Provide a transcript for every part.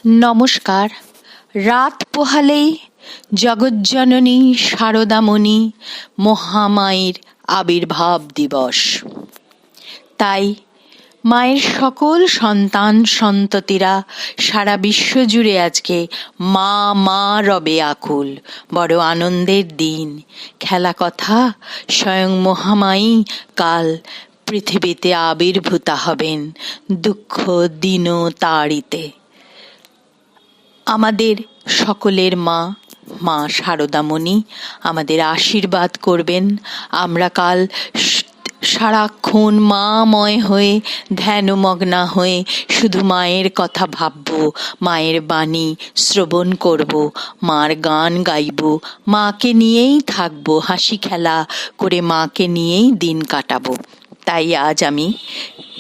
নমস্কার। রাত পোহালেই জগজ্জননী শারদামণি মহামায়ের আবির্ভাব দিবস। তাই মায়ের সকল সন্তান সন্ততিরা সারা বিশ্ব জুড়ে আজকে মা মা রবে আকুল। বড় আনন্দের দিন। খেলা কথা, স্বয়ং মহামায়ী কাল পৃথিবীতে আবির্ভূতা হবেন দুঃখ দীন তাড়িতে। আমাদের সকলের মা মা শারদামণি আমাদের আশীর্বাদ করবেন। আমরা কাল সারাক্ষণ মাময় হয়ে ধ্যানমগ্না হয়ে শুধু মায়ের কথা ভাবব, মায়ের বাণী শ্রবণ করব, মার গান গাইব, মাকে নিয়েই থাকব, হাসি খেলা করে মাকে নিয়েই দিন কাটাবো। তাই আজ আমি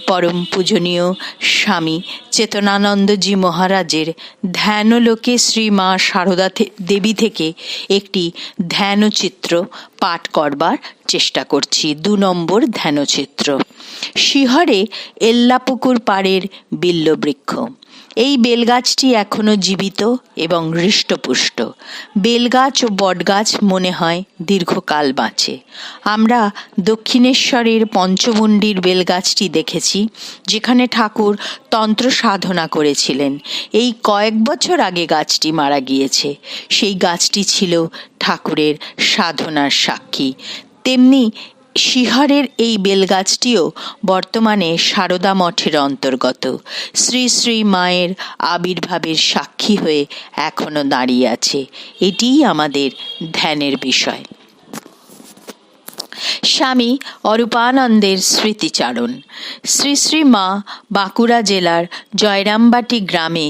পরম পূজনীয় স্বামী চেতনানন্দজি মহারাজের ধ্যানলোকে শ্রী মা শারদা দেবী থেকে একটি ধ্যানচিত্র পাঠ করবার চেষ্টা করছি। 2 নম্বর ধ্যানচিত্র। শিহরে এল্লাপুকুর পাড়ের বিল্ববৃক্ষ। এই বেলগাছটি এখনো জীবিত এবং হৃষ্টপুষ্ট। বেলগাছ ও বটগাছ মনে হয় দীর্ঘকাল বাঁচে। আমরা দক্ষিণেশ্বরের পঞ্চমুণ্ডির বেলগাছটি দেখেছি, যেখানে ঠাকুর তন্ত্র সাধনা করেছিলেন। এই কয়েক বছর আগে গাছটি মারা গিয়েছে। সেই গাছটি ছিল ঠাকুরের সাধনার সাক্ষী। তেমনি শিহরের এই বেলগাছটিও বর্তমানে সারদা মঠের অন্তর্গত। শ্রী শ্রী মায়ের আবির্ভাবের সাক্ষী হয়ে এখনো দাঁড়িয়ে আছে। এটিই আমাদের ধ্যানের বিষয়। স্বামী অরূপানন্দের স্মৃতিচারণ। শ্রী শ্রী মা বাঁকুড়া জেলার জয়রামবাটি গ্রামে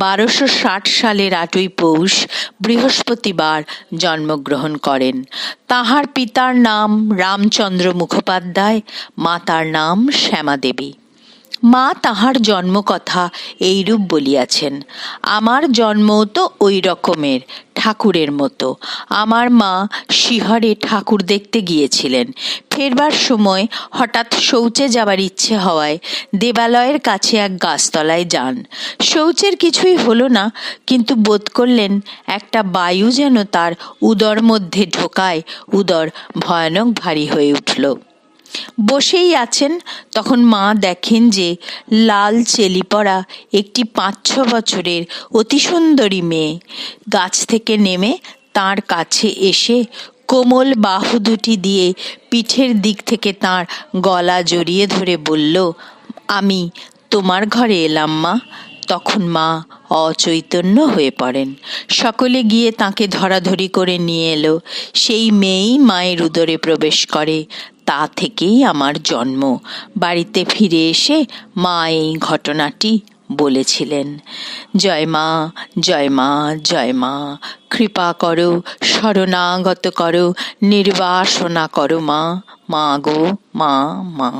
1260 সালের 8ই পৌষ বৃহস্পতিবার জন্মগ্রহণ করেন। তাঁহার পিতার নাম রামচন্দ্র মুখোপাধ্যায়, মাতার নাম শ্যামাদেবী। মা তাহার জন্মকথা এইরূপ বলিয়াছেন: আমার জন্মও তো ওই রকমের, ঠাকুরের মতো। আমার মা শিহরে ঠাকুর দেখতে গিয়েছিলেন। ফেরবার সময় হঠাৎ শৌচে যাবার ইচ্ছে হওয়ায় দেবালয়ের কাছে এক গাছতলায় যান। শৌচের কিছুই হলো না, কিন্তু বোধ করলেন একটা বায়ু যেন তার উদর মধ্যে ঢোকায়। উদর ভয়ানক ভারী হয়ে উঠল। বসেই আছেন, তখন মা দেখেন যে লাল চেলি পরা একটি 5-6 বছরের অতি সুন্দরী মেয়ে গাছ থেকে নেমে তাঁর কাছে এসে কোমল বাহু দুটি দিয়ে পিঠের দিক থেকে তাঁর গলা জড়িয়ে ধরে বলল, আমি তোমার ঘরে এলাম মা। তখন মা অচৈতন্য হয়ে পড়েন। সকলে গিয়ে তাকে ধরাধরি করে নিয়ে এলো। সেই মেয়েই মায়ের উদরে প্রবেশ করে। তা থেকেই আমার জন্ম। বাড়িতে ফিরে এসে মা এই ঘটনাটি বলেছিলেন। জয় মা, জয় মা, জয় মা। কৃপা করো, শরণাগত করো, নির্বাসনা করো মা, মা গো মা, মা।